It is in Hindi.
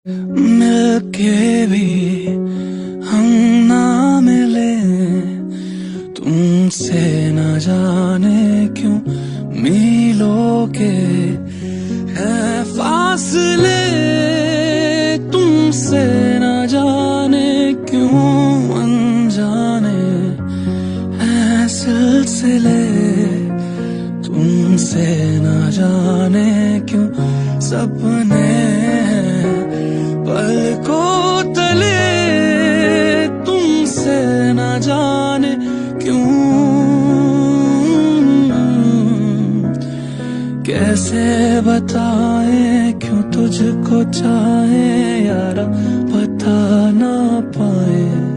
मिलके भी हम ना मिले, तुमसे न जाने क्यों मीलों के है फासले, तुमसे न जाने क्यों अनजाने है सिलसिले, तुमसे न जाने क्यों सपने पलकों तले, तुमसे न जाने क्यों कैसे बताएं क्यों तुझको चाहे यारा बता ना पाए।